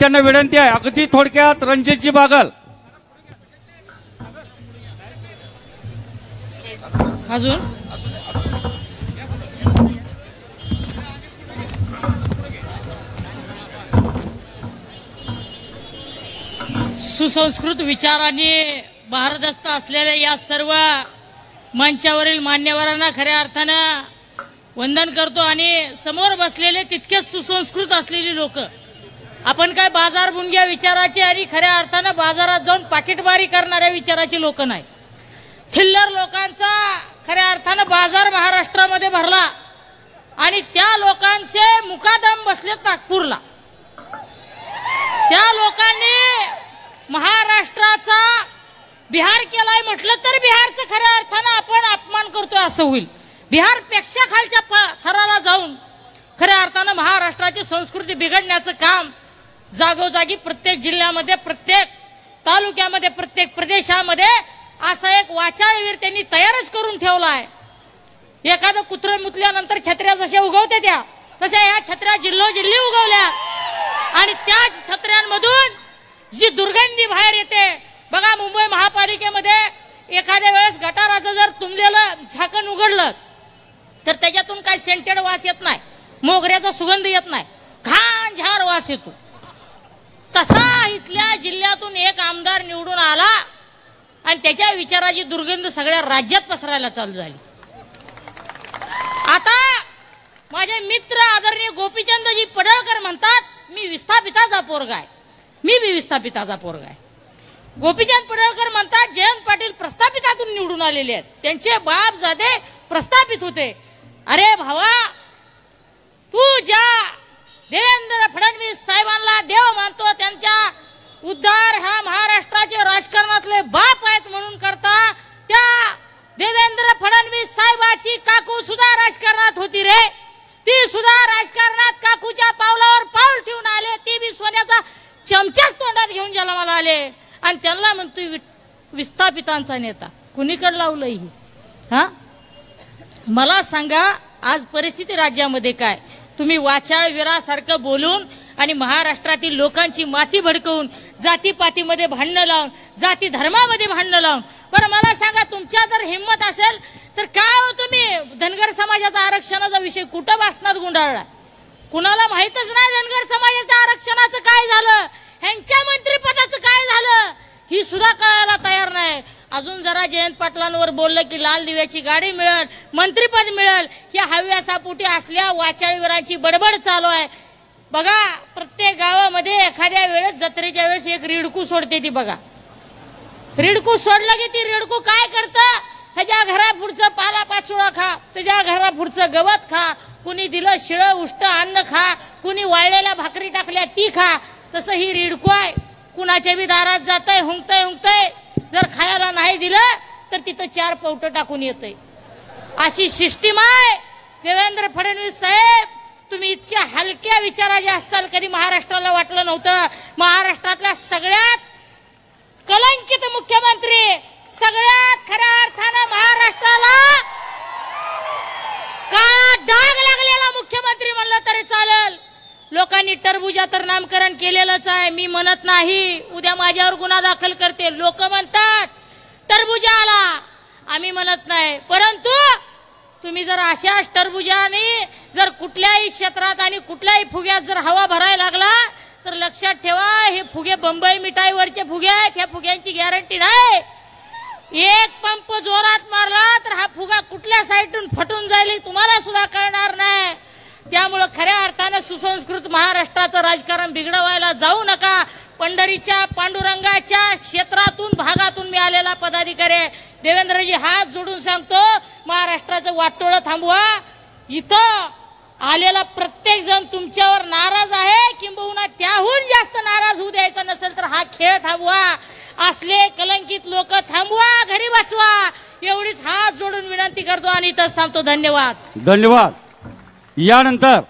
त्यांना विनंती आहे अगदी थोडक्यात रणजितजी बागल अजून सुसंस्कृत विचारांनी भारदस्त असलेल्या या सर्व मंचावरील मान्यवरांना खऱ्या अर्थानं वंदन करतो आणि समोर बसलेले तितकेच सुसंस्कृत असलेली लोक आपण काय बाजार बुंग्या विचाराचे आणि खऱ्या अर्थानं बाजारात जाऊन पाकिटमारी करणाऱ्या विचाराची लोक नाही। थिल्लर लोकांचा खऱ्या अर्थानं बाजार महाराष्ट्रामध्ये भरला आणि त्या लोकांचे मुकादम बसलेत नागपूरला। त्या लोकांनी महाराष्ट्राचा बिहार केलाय म्हटलं तर बिहारचं खऱ्या अर्थानं आपण अपमान करतोय असं होईल। बिहार पेक्षा खालच्या थराला जाऊन खऱ्या अर्थानं महाराष्ट्राची संस्कृती बिघडण्याचं काम जागोजागी प्रत्येक जिल्ह्यामध्ये प्रत्येक तालुक्यामध्ये प्रत्येक प्रदेशामध्ये असा एक वाचाळवीर त्यांनी तयारच करून ठेवलाय। एखादं कुत्र मुतल्यानंतर छत्र्या जशा उगवते त्या तशा ह्या छत्र्या जिल्होजिल्ही उगवल्या आणि त्याच छत्र्यांमधून जी दुर्गंधी बाहेर येते बघा। मुंबई महापालिकेमध्ये एखाद्या वेळेस गटाराचं जर तुंबलेलं झाकण उघडलं तर त्याच्यातून काही सेंटेड वास येत नाही, मोगऱ्याचा सुगंध येत नाही, घाण झार वास येतो। तसा इथल्या जिल्ह्यातून एक आमदार निवडून आला आणि त्याच्या विचाराची दुर्गंध सगळ्या राज्यात पसरायला चालू झाली। आता माझे मित्र आदरणीय गोपीचंदजी पडळकर म्हणतात मी विस्थापिताचा पोरगा आहे, मी बी विस्थापिताचा पोरगा आहे। गोपीचंद पडळकर म्हणतात जयंत पाटील प्रस्थापितातून निवडून आलेले आहेत, त्यांचे बाप जादे प्रस्थापित होते। अरे भावा, तू ज्या देवेंद्र फडणवीस साहेबांना देव मानतो त्यांच्या उद्धार ह्या महाराष्ट्राचे राजकारणातले बाप आहेत म्हणून करता त्या देवेंद्र फडणवीस साहेबाची काकू सुद्धा राजकारणात होती रे। ती सुद्धा राजकारणात काकूच्या पावलावर पाऊल ठेवून आले, ती बी सोन्याचा चमचाच तोंडात घेऊन जन्माला आले आणि त्यांना म्हणतोय विस्थापितांचा नेता। कुणीकडे लावलंय ही? हा मला सांगा, आज परिस्थिती राज्यामध्ये काय? तुम्ही वाचाळवीरासारखं बोलून आणि महाराष्ट्रातील लोकांची माती भडकवून जातीपातीमध्ये भांडणं लावून जाती धर्मामध्ये भांडणं लावून बरं मला सांगा, तुमच्या जर हिंमत असेल तर काय हो तुम्ही धनगर समाजाचा आरक्षणाचा विषय कुठं वासनात गुंडाळला? कुणाला माहितच नाही धनगर समाजाच्या आरक्षणाचं काय झालं, ह्यांच्या मंत्रिपदाचं काय झालं ही सुद्धा कळायला तयार नाही। अजून जरा जयंत पाटलांवर बोललं की लाल दिव्याची गाडी मिळेल, मंत्रिपद मिळेल, या हव्यासापोटी असल्या वाचाळवीरांची बडबड चालू आहे। बघा, प्रत्येक गावामध्ये एखाद्या वेळेस जत्रेच्या वेळेस एक रिडकू सोडते ती बघा। रिडकू सोडलं की ती रिडकू काय करतं, ह्याच्या घरापुढचं पाला पाचोळा खा, त्याच्या घरापुढचं गवत खा, कुणी दिलं शिळं उष्ट अन्न खा, कुणी वाळलेल्या भाकरी टाकल्या ती खा। तसं ही रिडकू आहे, कुणाच्या बी दारात जातंय, हुंकतय हुंकतय, जर खायला नाही दिलं तर तिथं 4 पौट टाकून येतंय। अशी सिस्टीम आहे। देवेंद्र फडणवीस साहेब, तुम्ही इतक्या हलक्या विचाराचे असाल कधी महाराष्ट्राला वाटलं नव्हतं। महाराष्ट्रातल्या सगळ्यात कलंकित मुख्यमंत्री, सगळ्यात खऱ्या अर्थानं महाराष्ट्राला काळा डाग लागलेला मुख्यमंत्री म्हणलं तरी चालेल। लोकांनी टरबुजा तर नामकरण केलेलंच आहे, मी म्हणत नाही। उद्या माझ्यावर गुन्हा दाखल करते, लोक म्हणतात टरबुजा आला, आम्ही म्हणत नाही। परंतु तुम्ही जर अशाच टरबुजाने जर कुठल्याही क्षेत्रात आणि कुठल्याही फुग्यात जर हवा भरायला लागला तर लक्षात ठेवा, हे फुगे बंबई मिठाईवरचे फुगे आहेत, ह्या फुग्यांची गॅरंटी नाही। एक पंप जोरात मारला तर हा फुगा कुठल्या साईडून फटून जाईल तुम्हाला सुद्धा कळणार नाही। त्यामुळे खऱ्या अर्थानं सुसंस्कृत महाराष्ट्राचं राजकारण बिघडवायला जाऊ नका। पंढरीच्या पांडुरंगाच्या क्षेत्रातून भागातून मी आलेला पदाधिकारी देवेंद्रजी हात जोडून सांगतो, महाराष्ट्राचं वाटोळं थांबवा। इथं आलेला प्रत्येक जण तुमच्यावर नाराज आहे, किंबहुना त्याहून जास्त नाराज होऊ द्यायचा नसेल तर हा खेळ थांबवा। असले कलंकित लोक थांबवा, घरी बसवा, एवढीच हात जोडून विनंती करतो आणि इथंच थांबतो। धन्यवाद। धन्यवाद। यानंतर